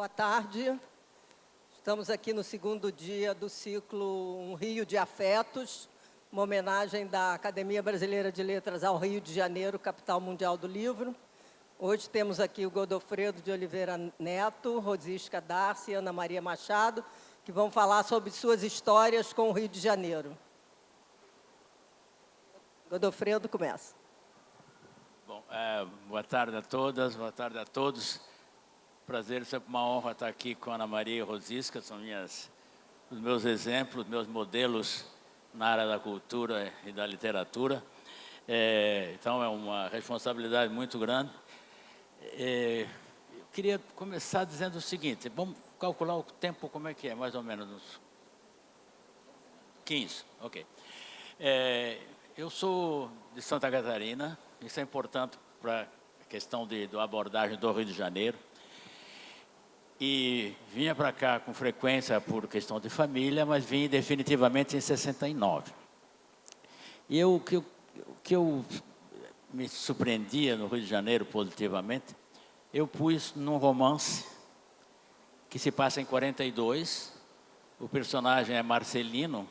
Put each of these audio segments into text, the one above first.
Boa tarde. Estamos aqui no segundo dia do ciclo Um Rio de Afetos, uma homenagem da Academia Brasileira de Letras ao Rio de Janeiro, capital mundial do livro. Hoje temos aqui o Godofredo de Oliveira Neto, Rosisca Darcy e Ana Maria Machado, que vão falar sobre suas histórias com o Rio de Janeiro. Godofredo, começa. Bom, boa tarde a todas, boa tarde a todos. Prazer, sempre uma honra estar aqui com a Ana Maria e Rosisca, são os meus exemplos, meus modelos na área da cultura e da literatura. Então, é uma responsabilidade muito grande. Eu queria começar dizendo o seguinte, vamos calcular o tempo, como é que é, mais ou menos, uns 15, ok. Eu sou de Santa Catarina, isso é importante para a questão da abordagem do Rio de Janeiro. E vinha para cá com frequência por questão de família, mas vim definitivamente em 69. E o que eu me surpreendia no Rio de Janeiro positivamente, eu pus num romance que se passa em 42. O personagem é Marcelino,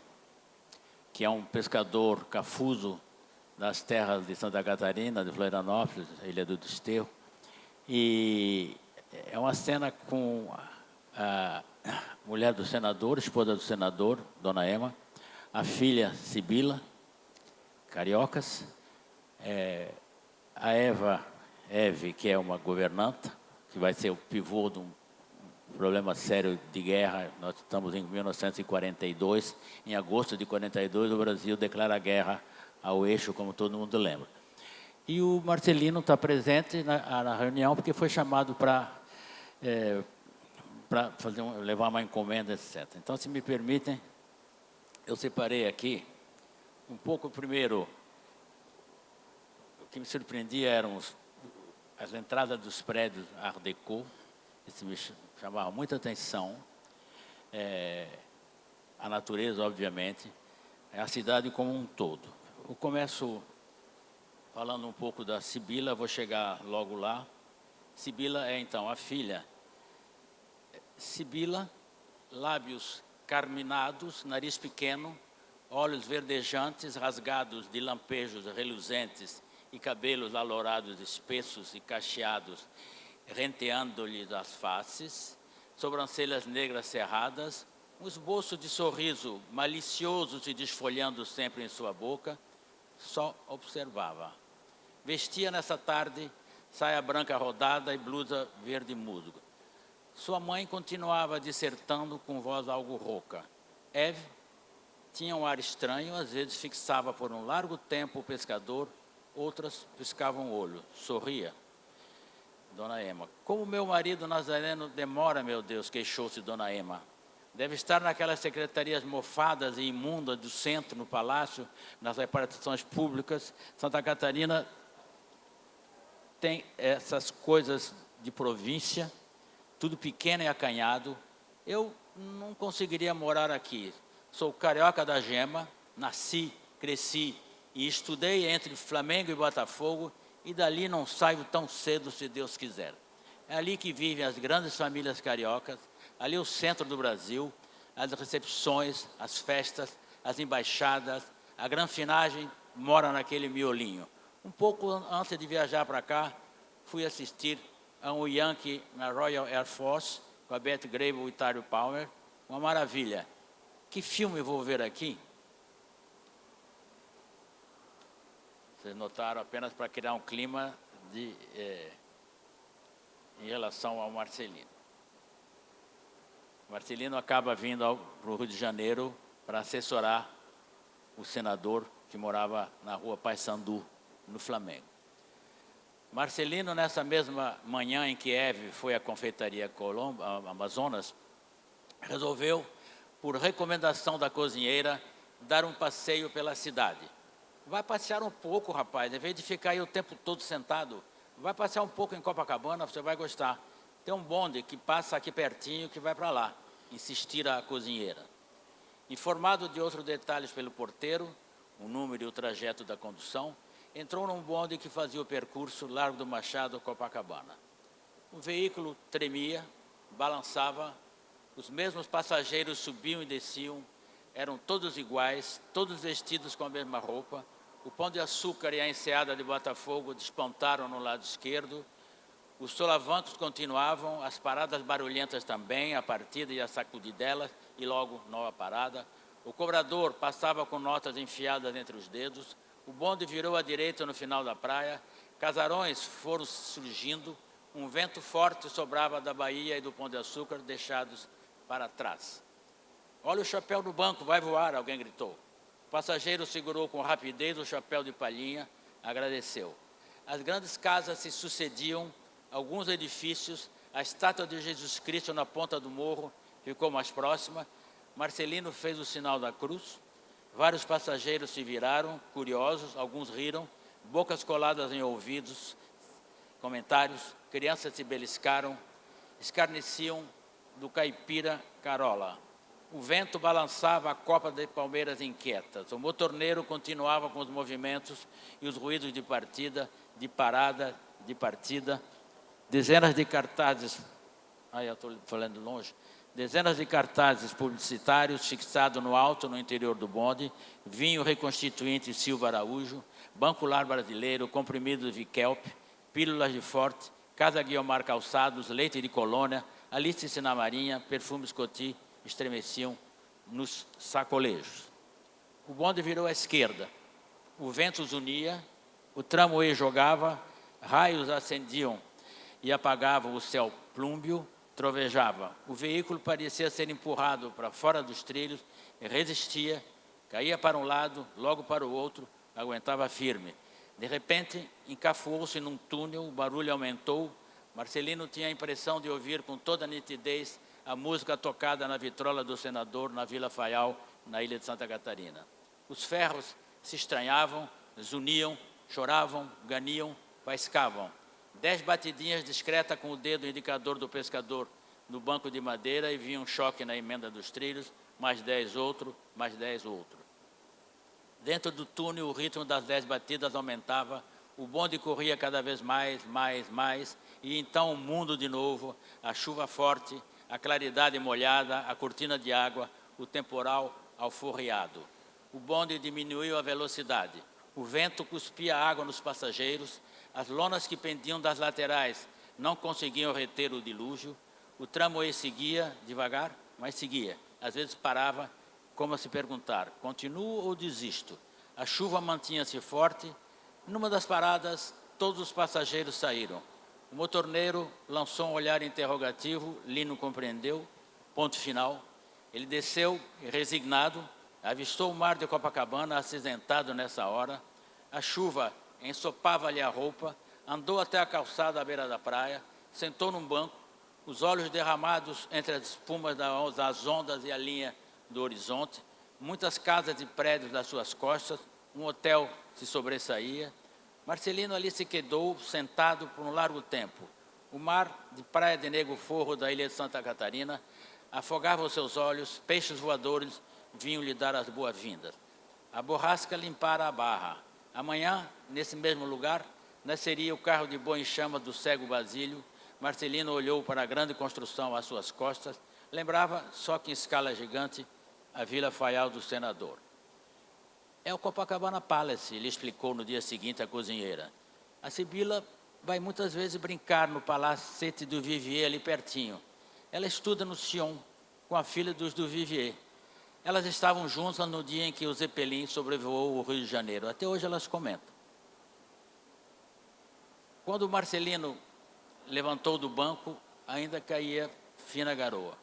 que é um pescador cafuso das terras de Santa Catarina, de Florianópolis, Ilha do Desterro. E é uma cena com a mulher do senador, esposa do senador, Dona Ema, a filha Sibila, cariocas, a Eve, que é uma governanta, que vai ser o pivô de um problema sério de guerra. Nós estamos em 1942, em agosto de 42, o Brasil declara guerra ao eixo, como todo mundo lembra. E o Marcelino está presente na reunião, porque foi chamado para levar uma encomenda, etc. Então, se me permitem, eu separei aqui um pouco. Primeiro, o que me surpreendia eram as entradas dos prédios Art Deco, isso me chamava muita atenção. A natureza, obviamente, a cidade como um todo. Eu começo falando um pouco da Sibila, vou chegar logo lá. Sibila é, então, a filha. Sibila, lábios carminados, nariz pequeno, olhos verdejantes, rasgados de lampejos reluzentes e cabelos alourados, espessos e cacheados, renteando-lhe as faces, sobrancelhas negras cerradas, um esboço de sorriso malicioso se desfolhando sempre em sua boca, só observava. Vestia nessa tarde saia branca rodada e blusa verde musgo. Sua mãe continuava dissertando com voz algo rouca. Eve tinha um ar estranho, às vezes fixava por um largo tempo o pescador, outras piscavam o olho, sorria. Dona Ema: como meu marido Nazareno demora, meu Deus, queixou-se Dona Ema. Deve estar naquelas secretarias mofadas e imundas do centro, no palácio, nas repartições públicas. Santa Catarina tem essas coisas de província, tudo pequeno e acanhado. Eu não conseguiria morar aqui. Sou carioca da gema, nasci, cresci e estudei entre Flamengo e Botafogo, e dali não saio tão cedo, se Deus quiser. É ali que vivem as grandes famílias cariocas, ali o centro do Brasil, as recepções, as festas, as embaixadas, a granfinagem mora naquele miolinho. Um pouco antes de viajar para cá, fui assistir a um Yankee na Royal Air Force, com a Beth Grable e Tyler Palmer, uma maravilha. Que filme vou ver aqui? Vocês notaram, apenas para criar um clima em relação ao Marcelino. Marcelino acaba vindo para o Rio de Janeiro para assessorar o senador que morava na rua Paissandu, no Flamengo. Marcelino, nessa mesma manhã em que Eve foi à confeitaria Amazonas, resolveu, por recomendação da cozinheira, dar um passeio pela cidade. Vai passear um pouco, rapaz, em vez de ficar aí o tempo todo sentado, vai passear um pouco em Copacabana, você vai gostar. Tem um bonde que passa aqui pertinho que vai para lá, insistir a cozinheira. Informado de outros detalhes pelo porteiro, o número e o trajeto da condução, entrou num bonde que fazia o percurso Largo do Machado, Copacabana. O veículo tremia, balançava, os mesmos passageiros subiam e desciam, eram todos iguais, todos vestidos com a mesma roupa. O Pão de Açúcar e a Enseada de Botafogo despontaram no lado esquerdo. Os solavancos continuavam, as paradas barulhentas também, a partida e a sacudidelas, e logo nova parada. O cobrador passava com notas enfiadas entre os dedos. O bonde virou à direita no final da praia. Casarões foram surgindo. Um vento forte sobrava da Bahia e do Pão de Açúcar, deixados para trás. Olha o chapéu no banco, vai voar, alguém gritou. O passageiro segurou com rapidez o chapéu de palhinha, agradeceu. As grandes casas se sucediam, alguns edifícios, a estátua de Jesus Cristo na ponta do morro ficou mais próxima. Marcelino fez o sinal da cruz. Vários passageiros se viraram, curiosos, alguns riram, bocas coladas em ouvidos, comentários, crianças se beliscaram, escarneciam do caipira Carola. O vento balançava a copa de palmeiras inquietas. O motorneiro continuava com os movimentos e os ruídos de partida, de parada, de partida. Dezenas de cartazes... eu estou falando longe. Dezenas de cartazes publicitários fixados no alto, no interior do bonde. Vinho reconstituinte Silva Araújo, Banco Lar Brasileiro, comprimidos de Kelp, pílulas de Forte, Casa Guiomar Calçados, leite de Colônia, Alice na Marinha, perfumes Coty, estremeciam nos sacolejos. O bonde virou à esquerda. O vento os unia, o tramway jogava, raios acendiam e apagavam o céu plúmbeo, trovejava. O veículo parecia ser empurrado para fora dos trilhos, resistia, caía para um lado, logo para o outro, aguentava firme. De repente, encafuou-se num túnel, o barulho aumentou. Marcelino tinha a impressão de ouvir com toda a nitidez a música tocada na vitrola do senador na Vila Faial, na ilha de Santa Catarina. Os ferros se estranhavam, zuniam, choravam, ganiam, faiscavam. 10 batidinhas discretas com o dedo indicador do pescador no banco de madeira e vinha um choque na emenda dos trilhos, mais 10 outro, mais 10 outro. Dentro do túnel, o ritmo das 10 batidas aumentava, o bonde corria cada vez mais, e então o mundo de novo, a chuva forte, a claridade molhada, a cortina de água, o temporal alforriado. O bonde diminuiu a velocidade, o vento cuspia água nos passageiros, as lonas que pendiam das laterais não conseguiam reter o dilúvio, o tramway seguia, devagar, mas seguia. Às vezes parava, como a se perguntar, continuo ou desisto? A chuva mantinha-se forte. Numa das paradas, todos os passageiros saíram. O motorneiro lançou um olhar interrogativo, Lino compreendeu, ponto final. Ele desceu, resignado, avistou o mar de Copacabana, acinzentado nessa hora. A chuva ensopava-lhe a roupa, andou até a calçada à beira da praia, sentou num banco, os olhos derramados entre as espumas das ondas e a linha do horizonte, muitas casas e prédios às suas costas, um hotel se sobressaía. Marcelino ali se quedou, sentado por um largo tempo. O mar de Praia de Negro Forro da ilha de Santa Catarina afogava os seus olhos, peixes voadores vinham lhe dar as boas-vindas. A borrasca limpara a barra. Amanhã, nesse mesmo lugar, nasceria o carro de boi em chama do cego Basílio. Marcelino olhou para a grande construção às suas costas, lembrava, só que em escala gigante, a Vila Faial do senador. É o Copacabana Palace, lhe explicou no dia seguinte a cozinheira. A Sibila vai muitas vezes brincar no Palacete do Vivier, ali pertinho. Ela estuda no Sion, com a filha dos do Vivier. Elas estavam juntas no dia em que o Zeppelin sobrevoou o Rio de Janeiro. Até hoje elas comentam. Quando o Marcelino levantou do banco, ainda caía fina garoa.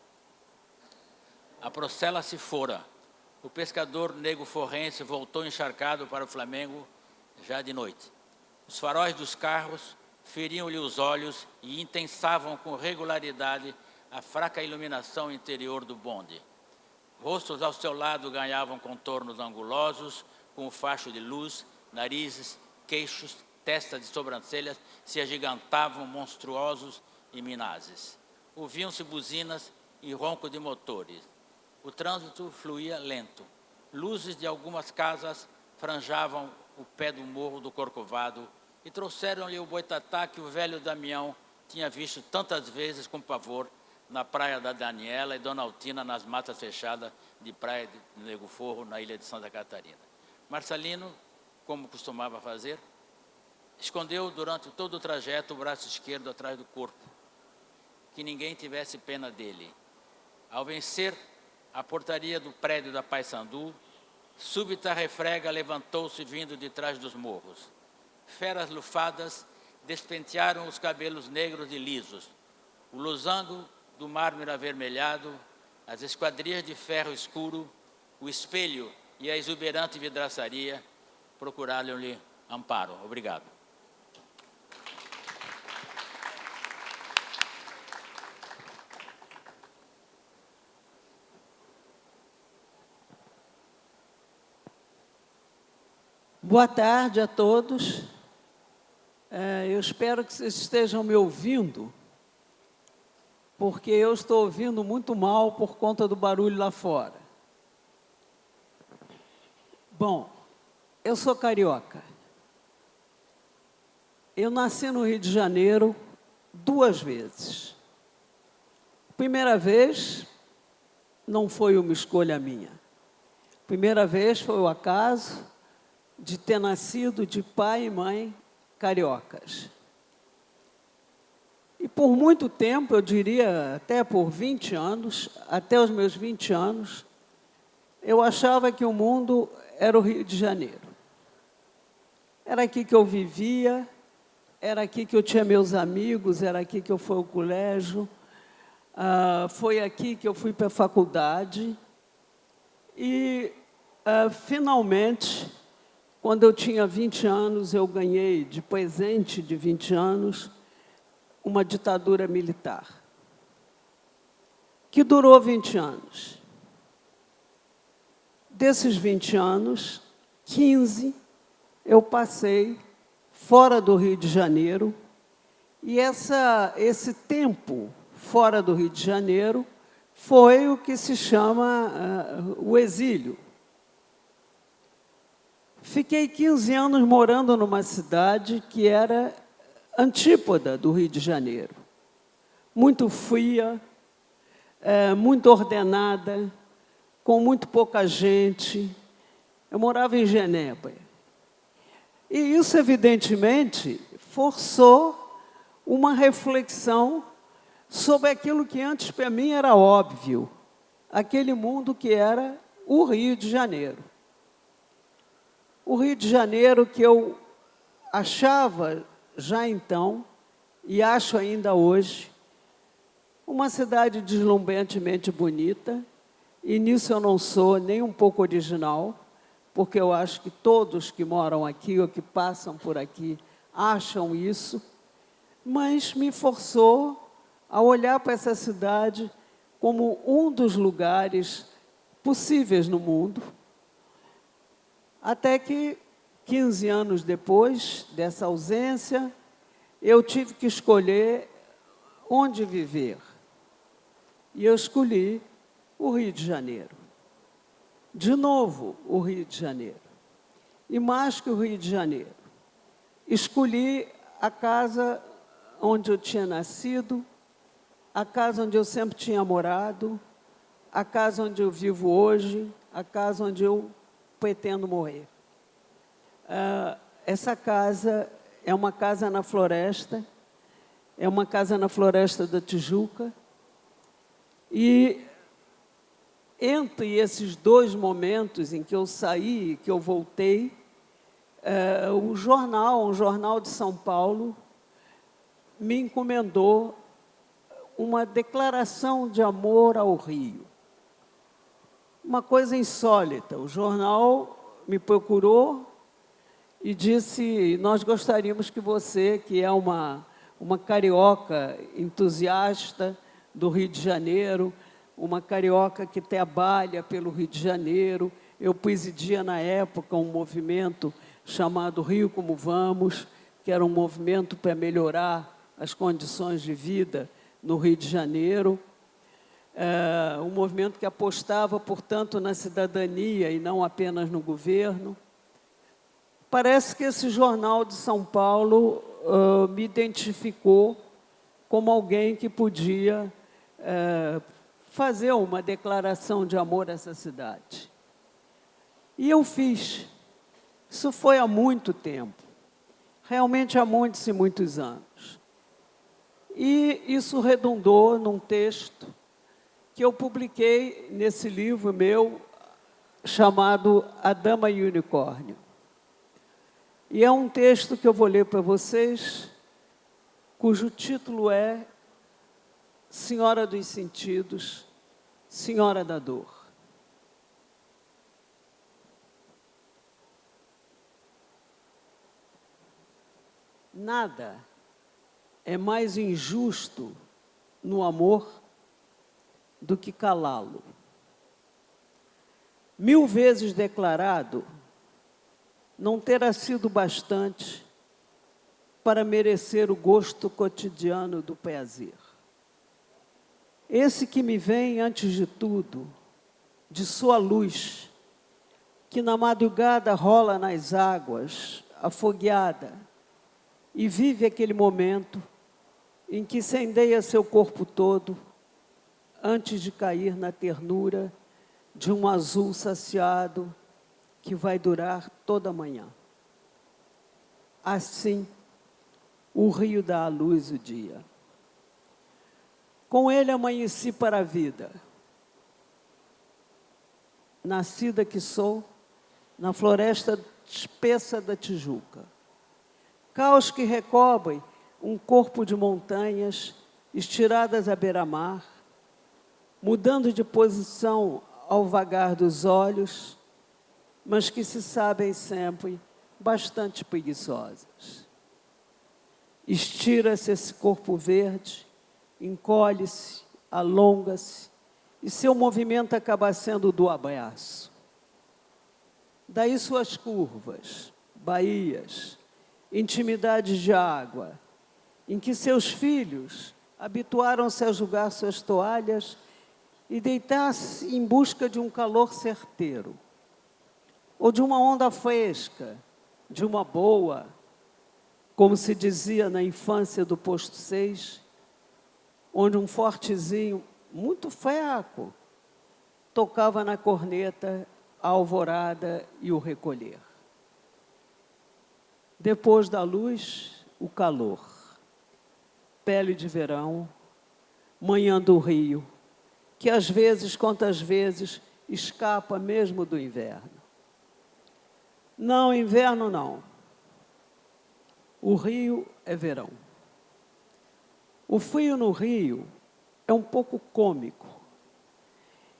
A Procela se fora. O pescador Nego Forrense voltou encharcado para o Flamengo já de noite. Os faróis dos carros feriam-lhe os olhos e intensavam com regularidade a fraca iluminação interior do bonde. Rostos ao seu lado ganhavam contornos angulosos, com o facho de luz, narizes, queixos, testas e sobrancelhas se agigantavam monstruosos e minazes. Ouviam-se buzinas e ronco de motores. O trânsito fluía lento. Luzes de algumas casas franjavam o pé do morro do Corcovado e trouxeram-lhe o boitatá que o velho Damião tinha visto tantas vezes com pavor na Praia da Daniela, e Dona Altina, nas matas fechadas de Praia de Nego Forro, na ilha de Santa Catarina. Marcelino, como costumava fazer, escondeu durante todo o trajeto o braço esquerdo atrás do corpo, que ninguém tivesse pena dele. Ao vencer a portaria do prédio da Paysandu, súbita refrega levantou-se vindo de trás dos morros. Feras lufadas despentearam os cabelos negros e lisos. O losango do mármore avermelhado, as esquadrias de ferro escuro, o espelho e a exuberante vidraçaria procuraram-lhe amparo. Obrigado. Boa tarde a todos. Eu espero que vocês estejam me ouvindo, porque eu estou ouvindo muito mal por conta do barulho lá fora. Bom, eu sou carioca. Eu nasci no Rio de Janeiro 2 vezes. Primeira vez não foi uma escolha minha. Primeira vez foi o acaso de ter nascido de pai e mãe cariocas. E por muito tempo, eu diria até por 20 anos, até os meus 20 anos, eu achava que o mundo era o Rio de Janeiro. Era aqui que eu vivia, era aqui que eu tinha meus amigos, era aqui que eu fui ao colégio, foi aqui que eu fui para a faculdade. E, finalmente, quando eu tinha 20 anos, eu ganhei de presente de 20 anos uma ditadura militar, que durou 20 anos. Desses 20 anos, 15 eu passei fora do Rio de Janeiro, e esse tempo fora do Rio de Janeiro foi o que se chama o exílio. Fiquei 15 anos morando numa cidade que era antípoda do Rio de Janeiro. Muito fria, muito ordenada, com muito pouca gente. Eu morava em Genebra. E isso, evidentemente, forçou uma reflexão sobre aquilo que antes para mim era óbvio, aquele mundo que era o Rio de Janeiro. O Rio de Janeiro que eu achava já então, e acho ainda hoje, uma cidade deslumbrantemente bonita, e nisso eu não sou nem um pouco original, porque eu acho que todos que moram aqui ou que passam por aqui acham isso, mas me forçou a olhar para essa cidade como um dos lugares possíveis no mundo, até que, 15 anos depois dessa ausência, eu tive que escolher onde viver. E eu escolhi o Rio de Janeiro. De novo, o Rio de Janeiro. E mais que o Rio de Janeiro. Escolhi a casa onde eu tinha nascido, a casa onde eu sempre tinha morado, a casa onde eu vivo hoje, a casa onde eu pretendo morrer. Essa casa é uma casa na floresta, é uma casa na Floresta da Tijuca, e entre esses 2 momentos em que eu saí e que eu voltei, um jornal de São Paulo, me encomendou uma declaração de amor ao Rio. Uma coisa insólita, o jornal me procurou e disse: nós gostaríamos que você, que é uma carioca entusiasta do Rio de Janeiro, uma carioca que trabalha pelo Rio de Janeiro. Eu presidia, na época, um movimento chamado Rio Como Vamos, que era um movimento para melhorar as condições de vida no Rio de Janeiro. Um movimento que apostava, portanto, na cidadania e não apenas no governo. Parece que esse jornal de São Paulo me identificou como alguém que podia fazer uma declaração de amor a essa cidade. E eu fiz. Isso foi há muito tempo, realmente há muitos e muitos anos. E isso redundou num texto que eu publiquei nesse livro meu, chamado A Dama e o Unicórnio. E é um texto que eu vou ler para vocês, cujo título é Senhora dos Sentidos, Senhora da Dor. Nada é mais injusto no amor do que calá-lo. 1000 vezes declarado, não terá sido bastante para merecer o gosto cotidiano do prazer. Esse que me vem, antes de tudo, de sua luz, que na madrugada rola nas águas, afogueada, e vive aquele momento em que incendeia seu corpo todo, antes de cair na ternura de um azul saciado que vai durar toda a manhã. Assim, o rio dá à luz o dia. Com ele amanheci para a vida. Nascida que sou, na floresta espessa da Tijuca. Caos que recobrem um corpo de montanhas estiradas à beira-mar, mudando de posição ao vagar dos olhos, mas que se sabem sempre bastante preguiçosas. Estira-se esse corpo verde, encolhe-se, alonga-se, e seu movimento acaba sendo do abraço. Daí suas curvas, baías, intimidades de água, em que seus filhos habituaram-se a jogar suas toalhas e deitar-se em busca de um calor certeiro, ou de uma onda fresca, de uma boa, como se dizia na infância do posto 6, onde um fortezinho, muito fraco, tocava na corneta a alvorada e o recolher. Depois da luz, o calor. Pele de verão, manhã do rio, que às vezes, quantas vezes, escapa mesmo do inverno. Não, inverno não. O rio é verão. O frio no rio é um pouco cômico.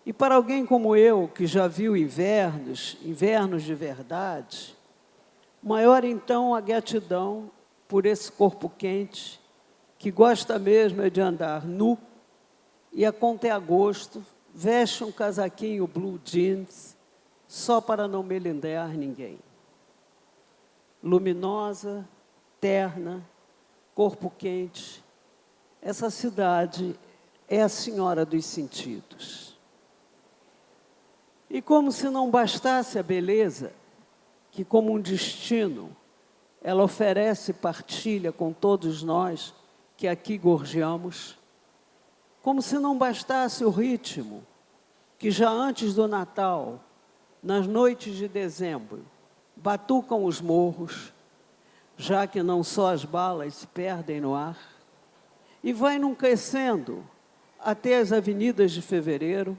E para alguém como eu, que já viu invernos de verdade, maior então a gratidão por esse corpo quente, que gosta mesmo é de andar nu, e a conta-agosto veste um casaquinho blue jeans, só para não melindrar ninguém. Luminosa, terna, corpo quente, essa cidade é a senhora dos sentidos. E como se não bastasse a beleza, que como um destino, ela oferece e partilha com todos nós que aqui gorjeamos, como se não bastasse o ritmo, que já antes do Natal, nas noites de dezembro, batucam os morros, já que não só as balas se perdem no ar, e vai num crescendo até as avenidas de fevereiro,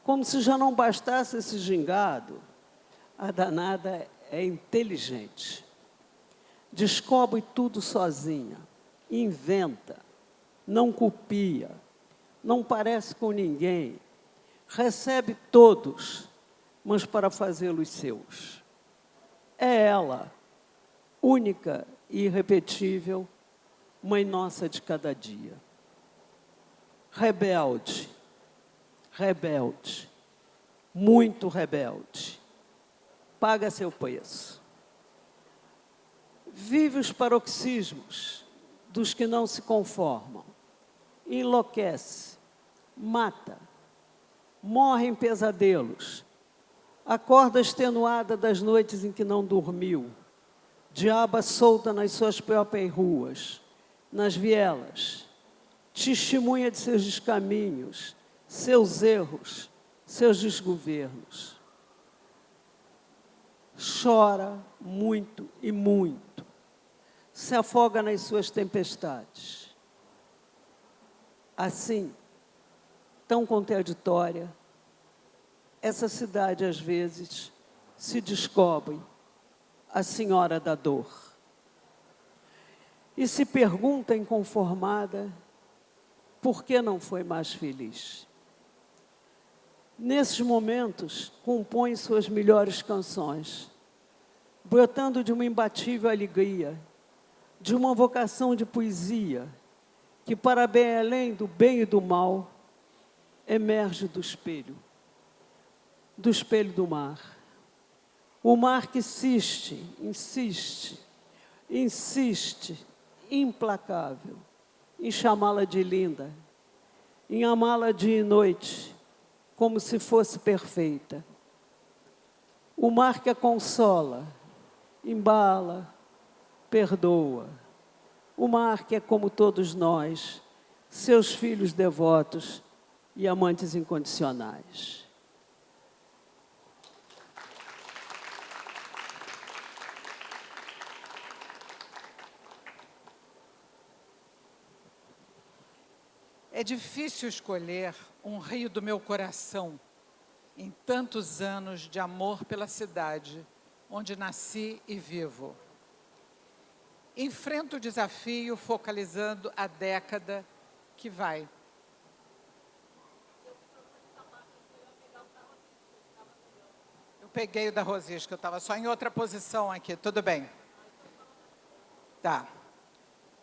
como se já não bastasse esse gingado, a danada é inteligente. Descobre tudo sozinha, inventa, não copia, não parece com ninguém, recebe todos, mas para fazê-los seus. É ela, única e irrepetível, mãe nossa de cada dia. Rebelde, rebelde, muito rebelde, paga seu preço. Vive os paroxismos dos que não se conformam, enlouquece, mata, morre em pesadelos, acorda extenuada das noites em que não dormiu, diaba solta nas suas próprias ruas, nas vielas, testemunha de seus descaminhos, seus erros, seus desgovernos. Chora muito e muito, se afoga nas suas tempestades. Assim, tão contraditória, essa cidade, às vezes, se descobre a senhora da dor. E se pergunta inconformada, por que não foi mais feliz? Nesses momentos, compõe suas melhores canções, brotando de uma imbatível alegria, de uma vocação de poesia, que, para bem além do bem e do mal, emerge do espelho do mar. O mar que insiste, implacável, em chamá-la de linda, em amá-la dia e noite, como se fosse perfeita. O mar que a consola, embala, perdoa. O mar que é como todos nós, seus filhos devotos e amantes incondicionais. É difícil escolher um rio do meu coração em tantos anos de amor pela cidade onde nasci e vivo. Enfrento o desafio focalizando a década que vai. Eu peguei o da Rosisca, eu estava só em outra posição aqui, tudo bem. Tá.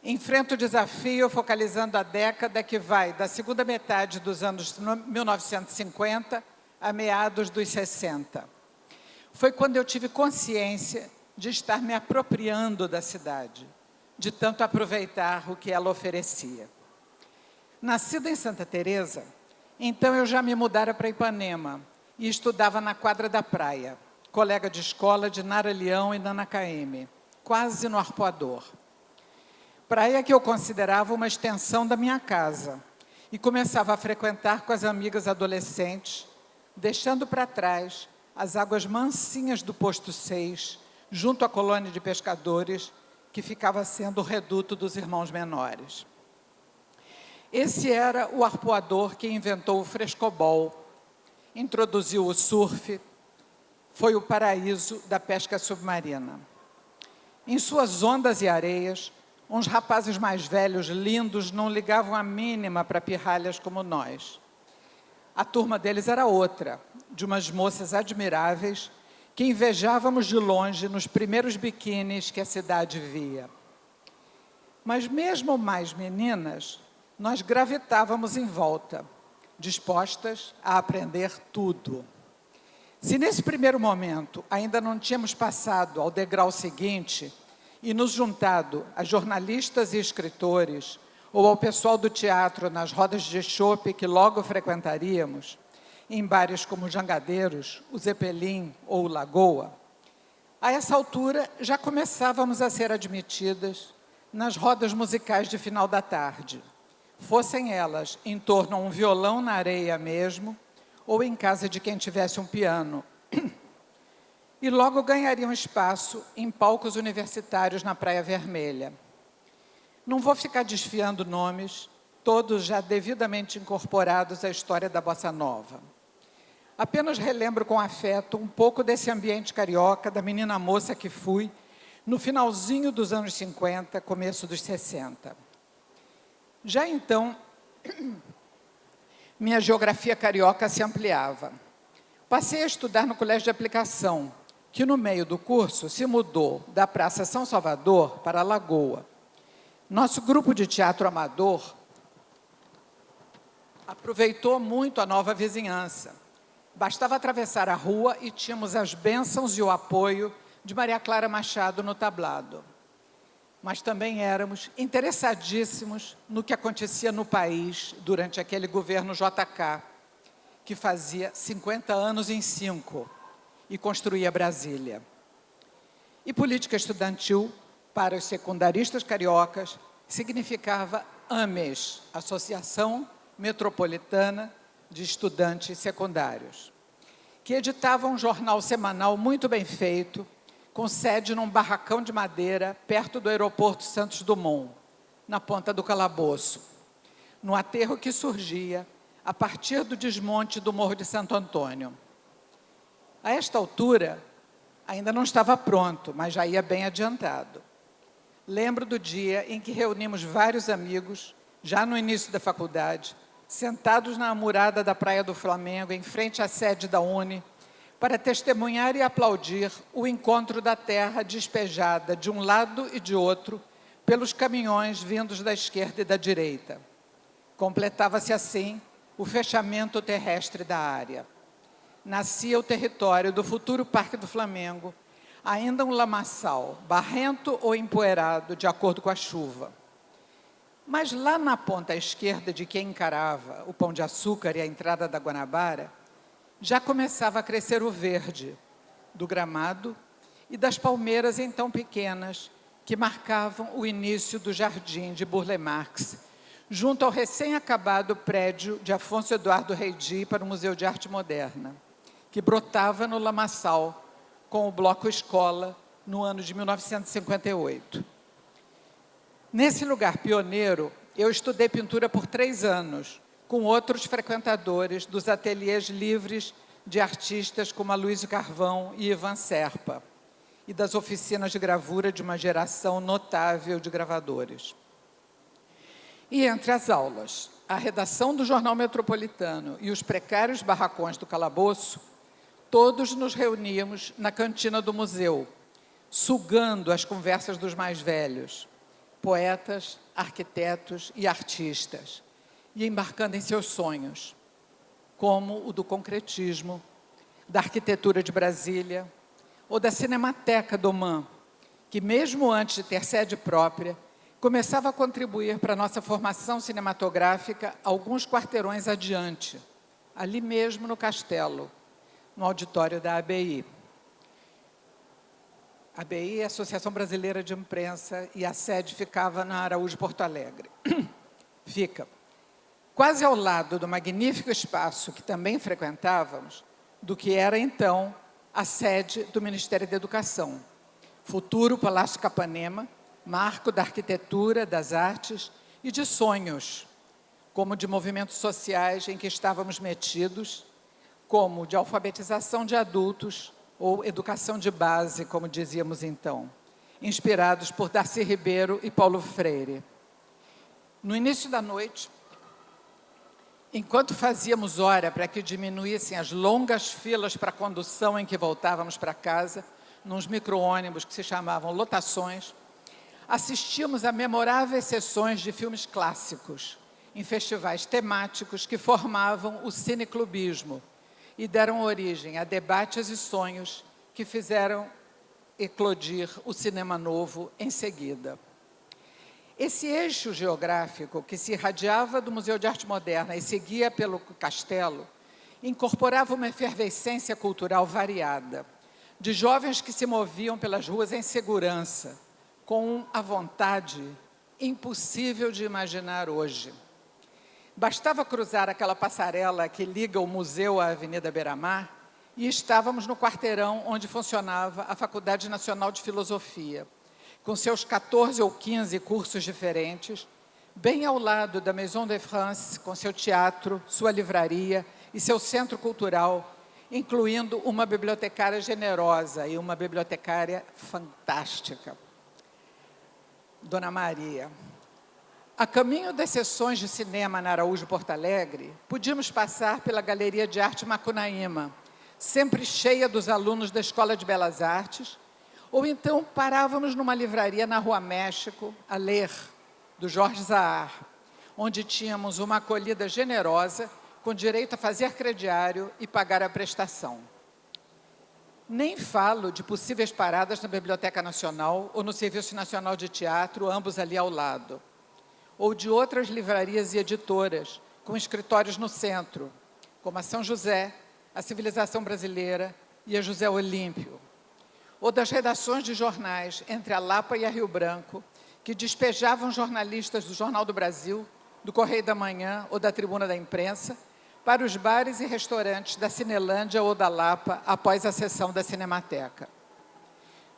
Enfrento o desafio focalizando a década que vai da segunda metade dos anos 1950 a meados dos 60. Foi quando eu tive consciência de estar me apropriando da cidade, de tanto aproveitar o que ela oferecia. Nascida em Santa Teresa, então eu já me mudara para Ipanema e estudava na quadra da praia, colega de escola de Nara Leão e Nana KM, quase no Arpoador. Praia que eu considerava uma extensão da minha casa e começava a frequentar com as amigas adolescentes, deixando para trás as águas mansinhas do Posto 6, junto à colônia de pescadores, que ficava sendo o reduto dos irmãos menores. Esse era o arpoador que inventou o frescobol, introduziu o surf, foi o paraíso da pesca submarina. Em suas ondas e areias, uns rapazes mais velhos, lindos, não ligavam a mínima para pirralhas como nós. A turma deles era outra, de umas moças admiráveis, que invejávamos de longe nos primeiros biquínis que a cidade via. Mas mesmo mais meninas, nós gravitávamos em volta, dispostas a aprender tudo. Se nesse primeiro momento ainda não tínhamos passado ao degrau seguinte e nos juntado a jornalistas e escritores, ou ao pessoal do teatro nas rodas de chope que logo frequentaríamos, em bares como Jangadeiros, o Zeppelin ou o Lagoa, a essa altura já começávamos a ser admitidas nas rodas musicais de final da tarde, fossem elas em torno a um violão na areia mesmo, ou em casa de quem tivesse um piano. E logo ganhariam espaço em palcos universitários na Praia Vermelha. Não vou ficar desfiando nomes, todos já devidamente incorporados à história da Bossa Nova. Apenas relembro com afeto um pouco desse ambiente carioca, da menina moça que fui, no finalzinho dos anos 50, começo dos 60. Já então, minha geografia carioca se ampliava. Passei a estudar no colégio de aplicação, que no meio do curso se mudou da Praça São Salvador para a Lagoa. Nosso grupo de teatro amador aproveitou muito a nova vizinhança. Bastava atravessar a rua e tínhamos as bênçãos e o apoio de Maria Clara Machado no tablado. Mas também éramos interessadíssimos no que acontecia no país durante aquele governo JK, que fazia 50 anos em 5 e construía Brasília. E política estudantil, para os secundaristas cariocas, significava AMES, Associação Metropolitana de Estudantes Secundários, que editava um jornal semanal muito bem feito, com sede num barracão de madeira perto do aeroporto Santos Dumont, na Ponta do Calabouço, no aterro que surgia a partir do desmonte do Morro de Santo Antônio. A esta altura, ainda não estava pronto, mas já ia bem adiantado. Lembro do dia em que reunimos vários amigos, já no início da faculdade, sentados na amurada da Praia do Flamengo, em frente à sede da UNE, para testemunhar e aplaudir o encontro da terra despejada de um lado e de outro pelos caminhões vindos da esquerda e da direita. Completava-se assim o fechamento terrestre da área. Nascia o território do futuro Parque do Flamengo, ainda um lamaçal, barrento ou empoeirado, de acordo com a chuva. Mas lá na ponta esquerda de quem encarava o Pão de Açúcar e a entrada da Guanabara, já começava a crescer o verde do gramado e das palmeiras então pequenas que marcavam o início do jardim de Burle Marx, junto ao recém-acabado prédio de Afonso Eduardo Reidi para o Museu de Arte Moderna, que brotava no lamaçal com o Bloco Escola no ano de 1958. Nesse lugar pioneiro, eu estudei pintura por 3 anos, com outros frequentadores dos ateliês livres de artistas como Aloysio Carvão e Ivan Serpa, e das oficinas de gravura de uma geração notável de gravadores. E entre as aulas, a redação do Jornal Metropolitano e os precários barracões do Calabouço, todos nos reuníamos na cantina do museu, sugando as conversas dos mais velhos, poetas, arquitetos e artistas, e embarcando em seus sonhos, como o do concretismo, da arquitetura de Brasília, ou da Cinemateca do MAN, que mesmo antes de ter sede própria, começava a contribuir para a nossa formação cinematográfica alguns quarteirões adiante, ali mesmo no Castelo, no auditório da ABI. A ABI é a Associação Brasileira de Imprensa e a sede ficava na Araújo, Porto Alegre. Fica quase ao lado do magnífico espaço que também frequentávamos, do que era então a sede do Ministério da Educação, futuro Palácio Capanema, marco da arquitetura, das artes e de sonhos, como de movimentos sociais em que estávamos metidos, como de alfabetização de adultos ou educação de base, como dizíamos então, inspirados por Darcy Ribeiro e Paulo Freire. No início da noite, enquanto fazíamos hora para que diminuíssem as longas filas para a condução em que voltávamos para casa, nos micro-ônibus que se chamavam lotações, assistíamos a memoráveis sessões de filmes clássicos, em festivais temáticos que formavam o cineclubismo e deram origem a debates e sonhos que fizeram eclodir o cinema novo em seguida. Esse eixo geográfico, que se irradiava do Museu de Arte Moderna e seguia pelo Castelo, incorporava uma efervescência cultural variada, de jovens que se moviam pelas ruas em segurança, com a vontade impossível de imaginar hoje. Bastava cruzar aquela passarela que liga o museu à Avenida Beira-Mar e estávamos no quarteirão onde funcionava a Faculdade Nacional de Filosofia, com seus 14 ou 15 cursos diferentes, bem ao lado da Maison de France, com seu teatro, sua livraria e seu centro cultural, incluindo uma bibliotecária generosa e uma bibliotecária fantástica, Dona Maria. A caminho das sessões de cinema na Araújo, Porto Alegre, podíamos passar pela Galeria de Arte Macunaíma, sempre cheia dos alunos da Escola de Belas Artes, ou então parávamos numa livraria na Rua México, a ler, do Jorge Zahar, onde tínhamos uma acolhida generosa, com direito a fazer crediário e pagar a prestação. Nem falo de possíveis paradas na Biblioteca Nacional ou no Serviço Nacional de Teatro, ambos ali ao lado, ou de outras livrarias e editoras, com escritórios no centro, como a São José, a Civilização Brasileira e a José Olímpio, ou das redações de jornais entre a Lapa e a Rio Branco, que despejavam jornalistas do Jornal do Brasil, do Correio da Manhã ou da Tribuna da Imprensa para os bares e restaurantes da Cinelândia ou da Lapa após a sessão da Cinemateca.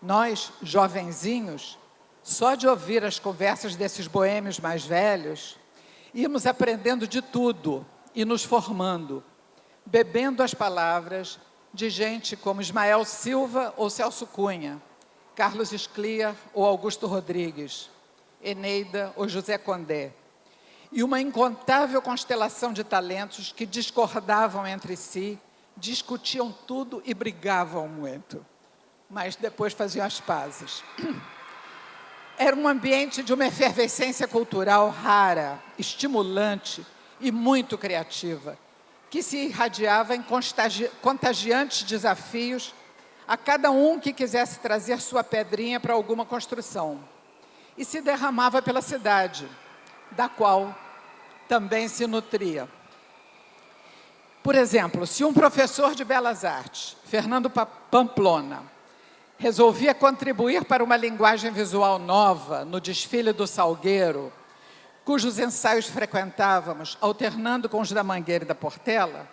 Nós, jovenzinhos, só de ouvir as conversas desses boêmios mais velhos, íamos aprendendo de tudo e nos formando, bebendo as palavras de gente como Ismael Silva ou Celso Cunha, Carlos Scliar ou Augusto Rodrigues, Eneida ou José Condé, e uma incontável constelação de talentos que discordavam entre si, discutiam tudo e brigavam muito, mas depois faziam as pazes. Era um ambiente de uma efervescência cultural rara, estimulante e muito criativa, que se irradiava em contagiantes desafios a cada um que quisesse trazer sua pedrinha para alguma construção, e se derramava pela cidade, da qual também se nutria. Por exemplo, se um professor de Belas Artes, Fernando Pamplona, resolvia contribuir para uma linguagem visual nova no desfile do Salgueiro, cujos ensaios frequentávamos, alternando com os da Mangueira e da Portela,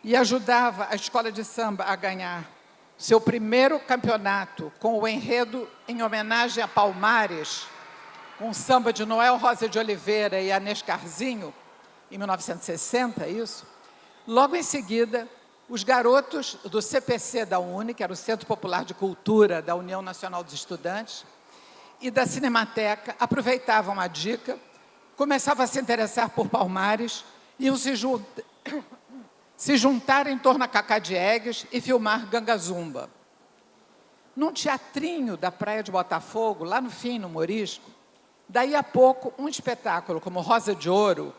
e ajudava a escola de samba a ganhar seu primeiro campeonato com o enredo em homenagem a Palmares, com o samba de Noel Rosa de Oliveira e Anês Carzinho, em 1960, isso. Logo em seguida, os garotos do CPC da UNE, que era o Centro Popular de Cultura da União Nacional dos Estudantes, e da Cinemateca, aproveitavam a dica, começavam a se interessar por Palmares, iam se juntar em torno a Cacá Diegues e filmar Gangazumba. Num teatrinho da Praia de Botafogo, lá no fim, no Morisco, daí a pouco, um espetáculo como Rosa de Ouro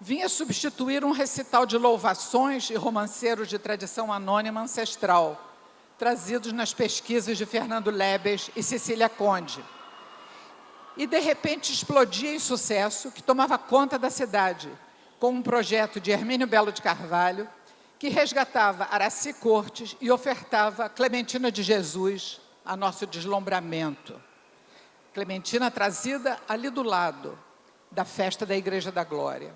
vinha substituir um recital de louvações e romanceiros de tradição anônima ancestral, trazidos nas pesquisas de Fernando Lebes e Cecília Conde. E, de repente, explodia em sucesso, que tomava conta da cidade, com um projeto de Hermínio Belo de Carvalho, que resgatava Araci Cortes e ofertava Clementina de Jesus a nosso deslumbramento. Clementina trazida ali do lado da festa da Igreja da Glória.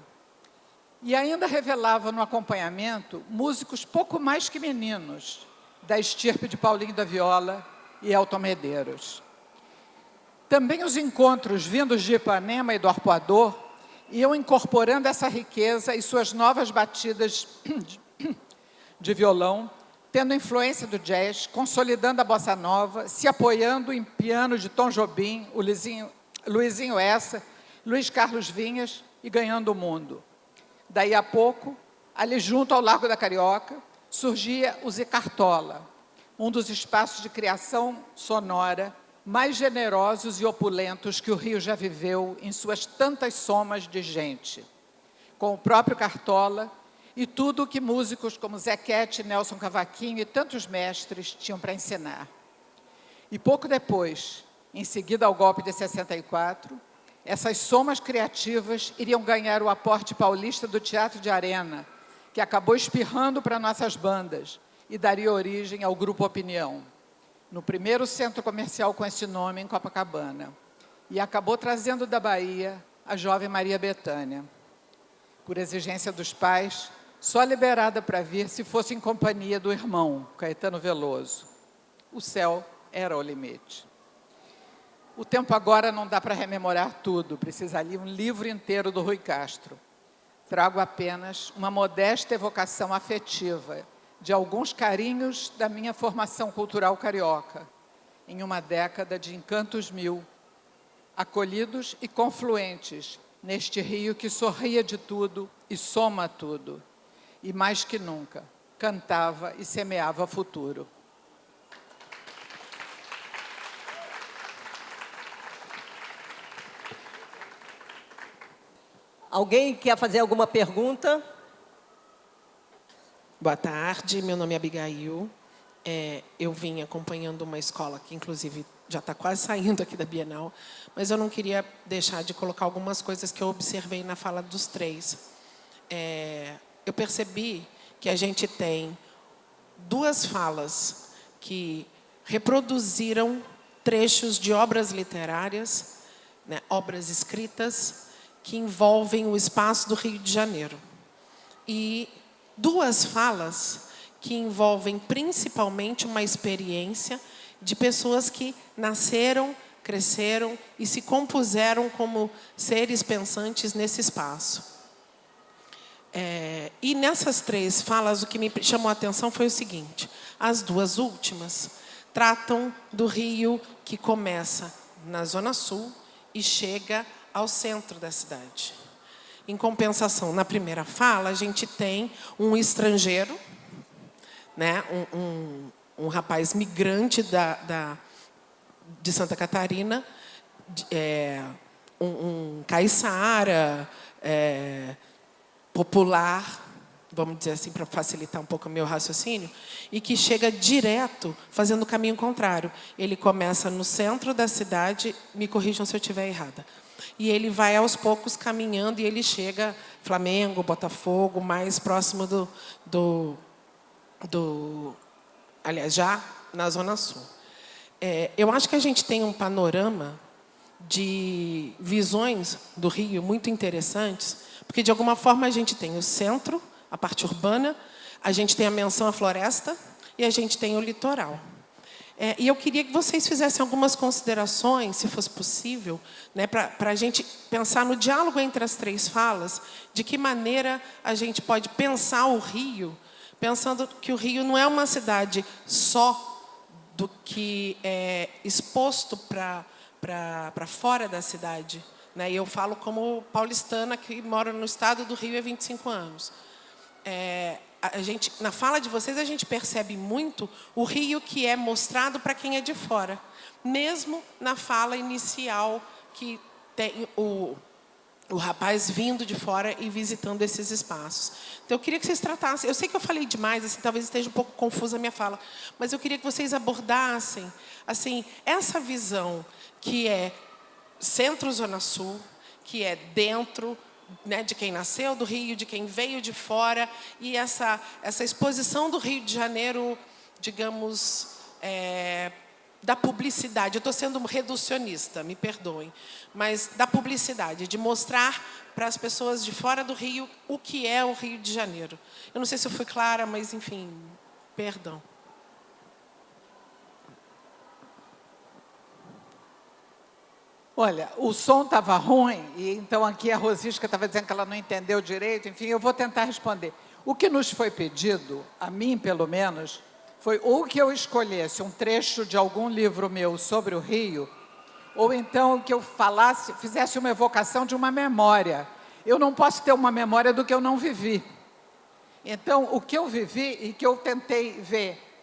E ainda revelava no acompanhamento músicos pouco mais que meninos, da estirpe de Paulinho da Viola e Elton Medeiros. Também os encontros vindos de Ipanema e do Arpoador iam incorporando essa riqueza e suas novas batidas de violão, tendo influência do jazz, consolidando a bossa nova, se apoiando em piano de Tom Jobim, o Luizinho Essa, Luiz Carlos Vinhas e ganhando o mundo. Daí a pouco, ali junto ao Largo da Carioca, surgia o Zicartola, um dos espaços de criação sonora mais generosos e opulentos que o Rio já viveu em suas tantas somas de gente, com o próprio Cartola e tudo o que músicos como Zequete, Nelson Cavaquinho e tantos mestres tinham para ensinar. E pouco depois, em seguida ao golpe de 64, essas somas criativas iriam ganhar o aporte paulista do Teatro de Arena, que acabou espirrando para nossas bandas e daria origem ao Grupo Opinião, no primeiro centro comercial com esse nome em Copacabana, e acabou trazendo da Bahia a jovem Maria Bethânia. Por exigência dos pais, só liberada para vir se fosse em companhia do irmão, Caetano Veloso. O céu era o limite. O tempo agora não dá para rememorar tudo, precisaria um livro inteiro do Rui Castro. Trago apenas uma modesta evocação afetiva de alguns carinhos da minha formação cultural carioca, em uma década de encantos mil, acolhidos e confluentes neste rio que sorria de tudo e soma tudo, e mais que nunca, cantava e semeava futuro. Alguém quer fazer alguma pergunta? Boa tarde, meu nome é Abigail. Eu vim acompanhando uma escola que, inclusive, já está quase saindo aqui da Bienal, mas eu não queria deixar de colocar algumas coisas que eu observei na fala dos três. Eu percebi que a gente tem duas falas que reproduziram trechos de obras literárias né, obras escritas que envolvem o espaço do Rio de Janeiro. E 2 falas que envolvem principalmente uma experiência de pessoas que nasceram, cresceram e se compuseram como seres pensantes nesse espaço. E nessas 3 falas, o que me chamou a atenção foi o seguinte: as 2 últimas tratam do rio que começa na Zona Sul e chega ao centro da cidade. Em compensação, na primeira fala, a gente tem um estrangeiro, né, um rapaz migrante de Santa Catarina, um caiçara, popular, vamos dizer assim, para facilitar um pouco o meu raciocínio, e que chega direto fazendo o caminho contrário. Ele começa no centro da cidade, me corrijam se eu estiver errada, e ele vai aos poucos caminhando e ele chega Flamengo, Botafogo, mais próximo aliás, já na Zona Sul. Eu acho que a gente tem um panorama de visões do Rio muito interessantes, porque, de alguma forma, a gente tem o centro, a parte urbana, a gente tem a menção à floresta e a gente tem o litoral. E eu queria que vocês fizessem algumas considerações, se fosse possível, né, para a gente pensar no diálogo entre as 3 falas, de que maneira a gente pode pensar o Rio, pensando que o Rio não é uma cidade só do que é exposto para fora da cidade, né? E eu falo como paulistana que mora no estado do Rio há 25 anos. Na fala de vocês, a gente percebe muito o Rio que é mostrado para quem é de fora. Mesmo na fala inicial, que tem o rapaz vindo de fora e visitando esses espaços. Então, eu queria que vocês tratassem... Eu sei que eu falei demais, assim, talvez esteja um pouco confusa a minha fala, mas eu queria que vocês abordassem assim, essa visão que é centro-zona sul, que é dentro, né, de quem nasceu do Rio, de quem veio de fora, e essa exposição do Rio de Janeiro, digamos, da publicidade. Eu estou sendo reducionista, me perdoem, mas da publicidade, de mostrar para as pessoas de fora do Rio o que é o Rio de Janeiro. Eu não sei se eu fui clara, mas, enfim, perdão. Olha, o som estava ruim, e então aqui a Rosisca estava dizendo que ela não entendeu direito, enfim, eu vou tentar responder. O que nos foi pedido, a mim pelo menos, foi ou que eu escolhesse um trecho de algum livro meu sobre o Rio, ou então que eu fizesse uma evocação de uma memória. Eu não posso ter uma memória do que eu não vivi. Então, o que eu vivi e que eu tentei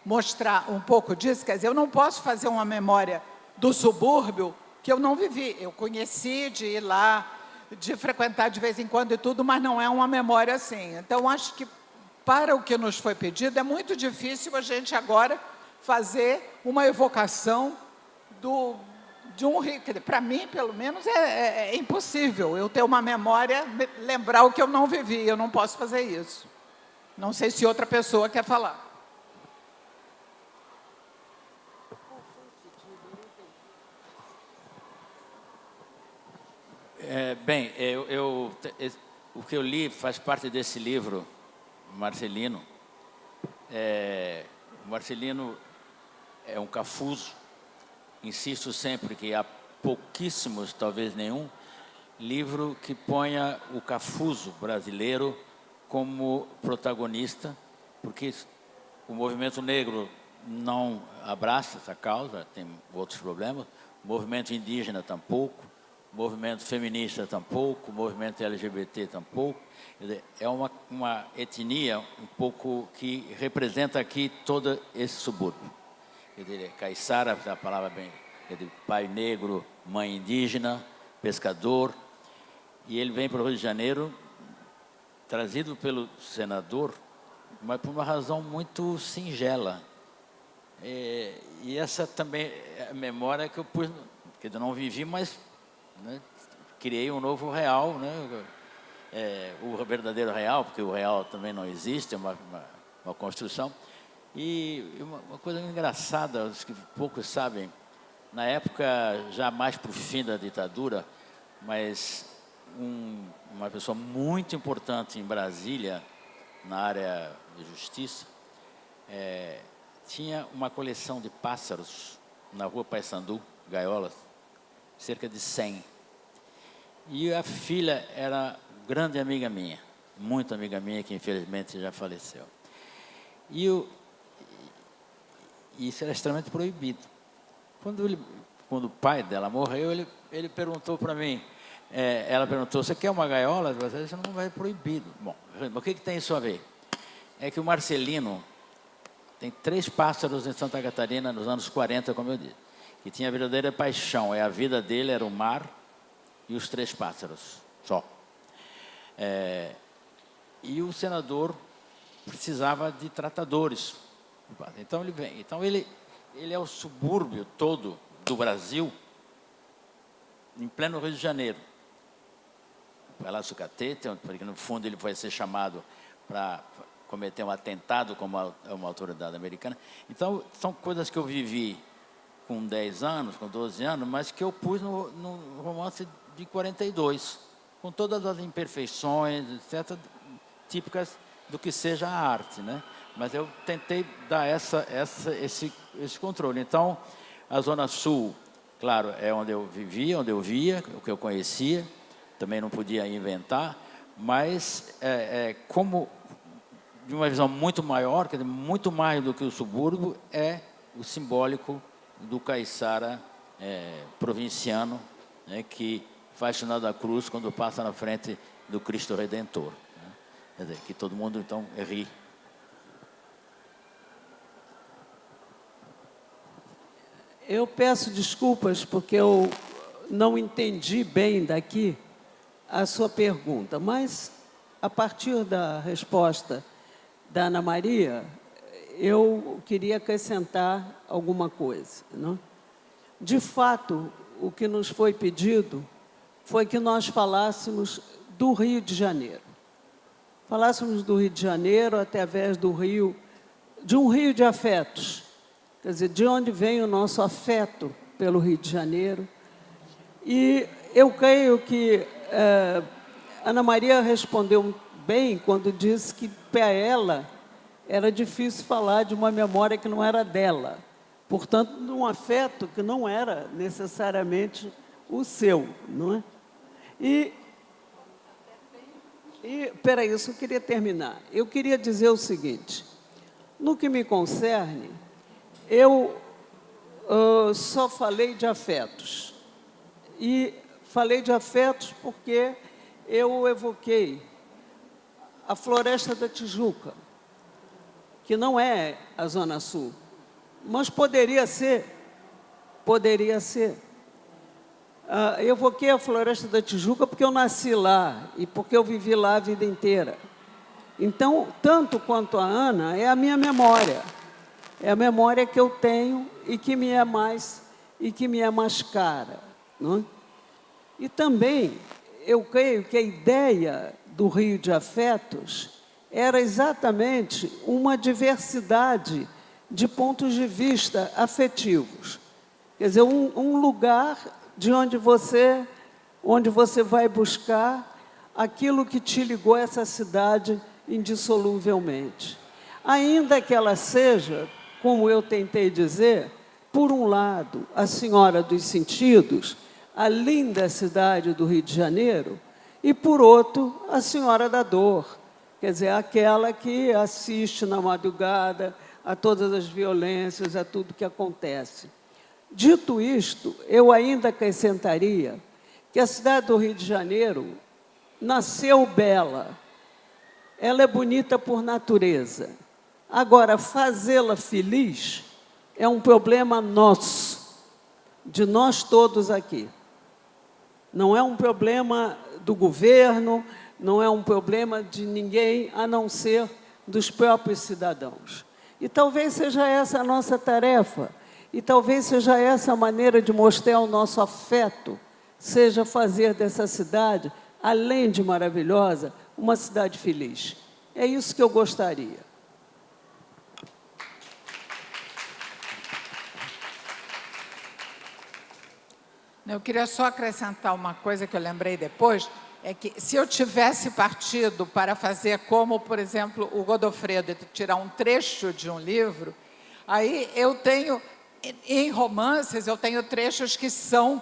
mostrar um pouco disso, quer dizer, eu não posso fazer uma memória do subúrbio que eu não vivi. Eu conheci de ir lá, de frequentar de vez em quando e tudo, mas não é uma memória assim. Então, acho que para o que nos foi pedido, é muito difícil a gente agora fazer uma evocação de um Rio. Para mim, pelo menos, é impossível eu ter uma memória, lembrar o que eu não vivi. Eu não posso fazer isso. Não sei se outra pessoa quer falar. Bem, o que eu li faz parte desse livro, Marcelino. O Marcelino é um cafuso. Insisto sempre que há pouquíssimos, talvez nenhum, livro que ponha o cafuso brasileiro como protagonista, porque o movimento negro não abraça essa causa, tem outros problemas, o movimento indígena tampouco, o movimento feminista tampouco, o movimento LGBT tampouco. Quer dizer, é uma etnia um pouco que representa aqui todo esse subúrbio. Quer dizer, caiçara, a palavra bem, quer dizer, pai negro, mãe indígena, pescador, e ele vem para o Rio de Janeiro, trazido pelo senador, mas por uma razão muito singela. E essa também é a memória que eu pus, que eu não vivi, mas, né, criei um novo real, né, o verdadeiro real, porque o real também não existe, é uma construção. E uma coisa engraçada, os que poucos sabem, na época, já mais para o fim da ditadura, mas uma pessoa muito importante em Brasília, na área de justiça, tinha uma coleção de pássaros na rua Paissandu, gaiolas, cerca de 100. E a filha era grande amiga minha, muito amiga minha, que infelizmente já faleceu. E isso era extremamente proibido. Quando o pai dela morreu, ele perguntou para mim, ela perguntou, você quer uma gaiola? Eu falei, isso não vai proibido. Bom, o que tem isso a ver? É que o Marcelino tem 3 pássaros em Santa Catarina nos anos 40, como eu disse, que tinha a verdadeira paixão. A vida dele era o mar e os 3 pássaros, só. E o senador precisava de tratadores. Então ele vem. Então ele é o subúrbio todo do Brasil, em pleno Rio de Janeiro. Palácio Catete, porque no fundo ele vai ser chamado para cometer um atentado como uma autoridade americana. Então, são coisas que eu vivi com 10 anos, com 12 anos, mas que eu pus no romance de 42, com todas as imperfeições, etc., típicas do que seja a arte, né? Mas eu tentei dar esse controle. Então, a Zona Sul, claro, é onde eu vivia, onde eu via, o que eu conhecia, também não podia inventar, mas como de uma visão muito maior, quer dizer, muito mais do que o subúrbio, é o simbólico do caiçara provinciano, né, que faz sinal da cruz quando passa na frente do Cristo Redentor, né? Quer dizer, que todo mundo então ri. Eu peço desculpas porque eu não entendi bem daqui a sua pergunta, mas a partir da resposta da Ana Maria, eu queria acrescentar alguma coisa, não? De fato, o que nos foi pedido foi que nós falássemos do Rio de Janeiro. Falássemos do Rio de Janeiro através de um rio de afetos. Quer dizer, de onde vem o nosso afeto pelo Rio de Janeiro. E eu creio que Ana Maria respondeu bem quando disse que, para ela, era difícil falar de uma memória que não era dela. Portanto, de um afeto que não era necessariamente o seu, não é? E espera aí, eu só queria terminar. Eu queria dizer o seguinte, no que me concerne, eu só falei de afetos. E falei de afetos porque eu evoquei a Floresta da Tijuca, que não é a Zona Sul, mas poderia ser. Eu evoquei a Floresta da Tijuca porque eu nasci lá e porque eu vivi lá a vida inteira. Então, tanto quanto a Ana, é a minha memória. É a memória que eu tenho e que me é mais cara, não é? E também, eu creio que a ideia do Rio de Afetos era exatamente uma diversidade de pontos de vista afetivos. Quer dizer, um lugar de onde você vai buscar aquilo que te ligou a essa cidade indissoluvelmente. Ainda que ela seja, como eu tentei dizer, por um lado, a senhora dos sentidos, a linda cidade do Rio de Janeiro, e, por outro, a senhora da dor, quer dizer, aquela que assiste na madrugada a todas as violências, a tudo que acontece. Dito isto, eu ainda acrescentaria que a cidade do Rio de Janeiro nasceu bela, ela é bonita por natureza. Agora, fazê-la feliz é um problema nosso, de nós todos aqui. Não é um problema do governo, não é um problema de ninguém, a não ser dos próprios cidadãos. E talvez seja essa a nossa tarefa, e talvez seja essa a maneira de mostrar o nosso afeto, seja fazer dessa cidade, além de maravilhosa, uma cidade feliz. É isso que eu gostaria. Eu queria só acrescentar uma coisa que eu lembrei depois, é que se eu tivesse partido para fazer como, por exemplo, o Godofredo, tirar um trecho de um livro, aí eu tenho, em romances, eu tenho trechos que são,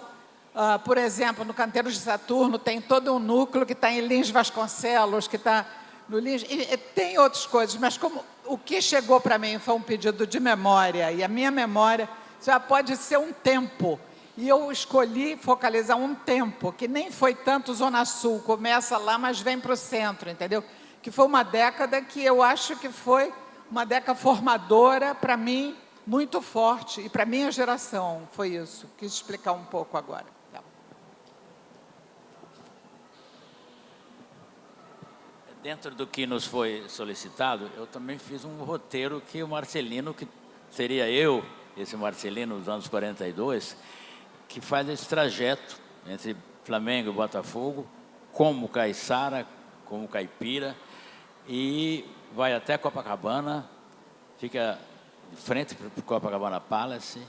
por exemplo, no Canteiros de Saturno, tem todo um núcleo que está em Lins Vasconcelos, que está no Lins, e tem outras coisas, mas como o que chegou para mim foi um pedido de memória, e a minha memória já pode ser um tempo, e eu escolhi focalizar um tempo, que nem foi tanto Zona Sul, começa lá, mas vem para o centro, entendeu? Que foi uma década que eu acho que foi uma década formadora para mim, muito forte, e para a minha geração, foi isso. Quis explicar um pouco agora. Dentro do que nos foi solicitado, eu também fiz um roteiro que o Marcelino, que seria eu, esse Marcelino dos anos 42, que faz esse trajeto entre Flamengo e Botafogo, como caiçara, como caipira, e vai até Copacabana, fica de frente para o Copacabana Palace,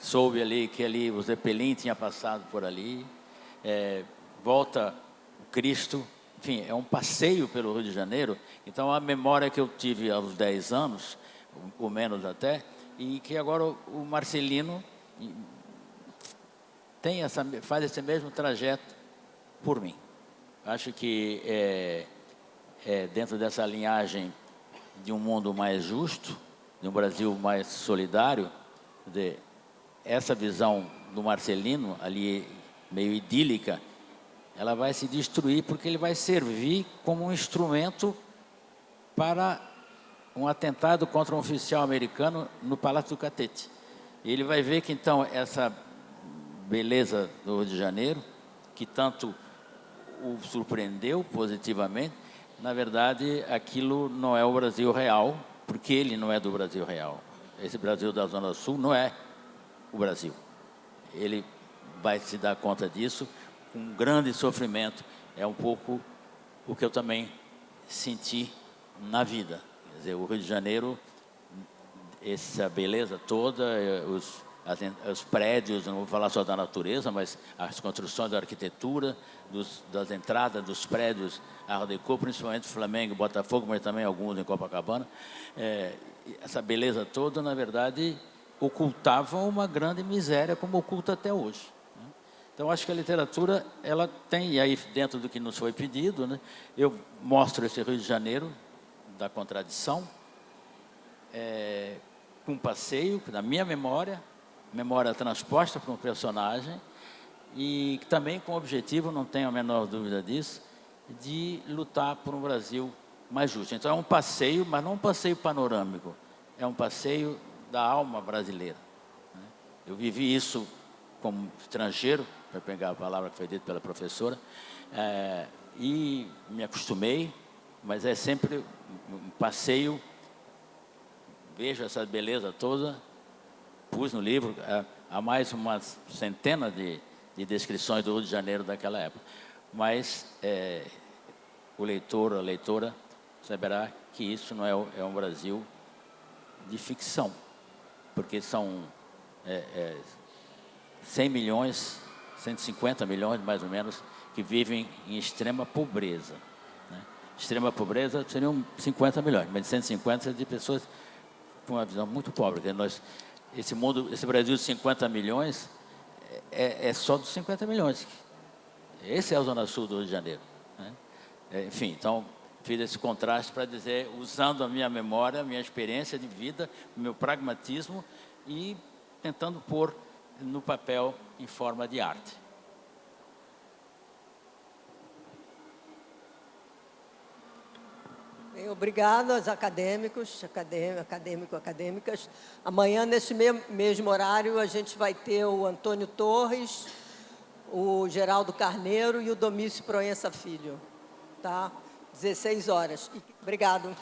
soube ali que ali o Zeppelin tinha passado por ali, volta o Cristo, enfim, é um passeio pelo Rio de Janeiro. Então, a memória que eu tive aos 10 anos, ou menos até, e que agora o Marcelino faz esse mesmo trajeto por mim. Acho que dentro dessa linhagem de um mundo mais justo, de um Brasil mais solidário, essa visão do Marcelino, ali meio idílica, ela vai se destruir porque ele vai servir como um instrumento para um atentado contra um oficial americano no Palácio do Catete. E ele vai ver que, então, essa beleza do Rio de Janeiro, que tanto o surpreendeu positivamente, na verdade, aquilo não é o Brasil real, porque ele não é do Brasil real. Esse Brasil da Zona Sul não é o Brasil. Ele vai se dar conta disso com um grande sofrimento. É um pouco o que eu também senti na vida. Quer dizer, o Rio de Janeiro, essa beleza toda, os prédios, não vou falar só da natureza, mas as construções da arquitetura, das entradas dos prédios Art Deco, principalmente Flamengo, Botafogo, mas também alguns em Copacabana. Essa beleza toda, na verdade, ocultava uma grande miséria, como oculta até hoje. Então, acho que a literatura, ela tem, e aí dentro do que nos foi pedido, né, eu mostro esse Rio de Janeiro da contradição, com um passeio, na minha memória transposta para um personagem, e também com o objetivo, não tenho a menor dúvida disso, de lutar por um Brasil mais justo. Então, é um passeio, mas não um passeio panorâmico, é um passeio da alma brasileira. Eu vivi isso como estrangeiro, para pegar a palavra que foi dita pela professora, e me acostumei, mas é sempre um passeio, vejo essa beleza toda, pus no livro, há mais uma centena de descrições do Rio de Janeiro daquela época, mas o leitor, a leitora, saberá que isso não é um Brasil de ficção, porque são 100 milhões, 150 milhões, mais ou menos, que vivem em extrema pobreza. Né? Extrema pobreza seriam 50 milhões, mas 150 de pessoas com uma visão muito pobre. Esse Brasil de 50 milhões é só dos 50 milhões. Esse é a Zona Sul do Rio de Janeiro. Né? Enfim, então, fiz esse contraste para dizer, usando a minha memória, a minha experiência de vida, o meu pragmatismo e tentando pôr no papel em forma de arte. Bem, obrigado aos acadêmicos, acadêmicas. Amanhã, nesse mesmo horário, a gente vai ter o Antônio Torres, o Geraldo Carneiro e o Domício Proença Filho. Tá? 16 horas. Obrigado.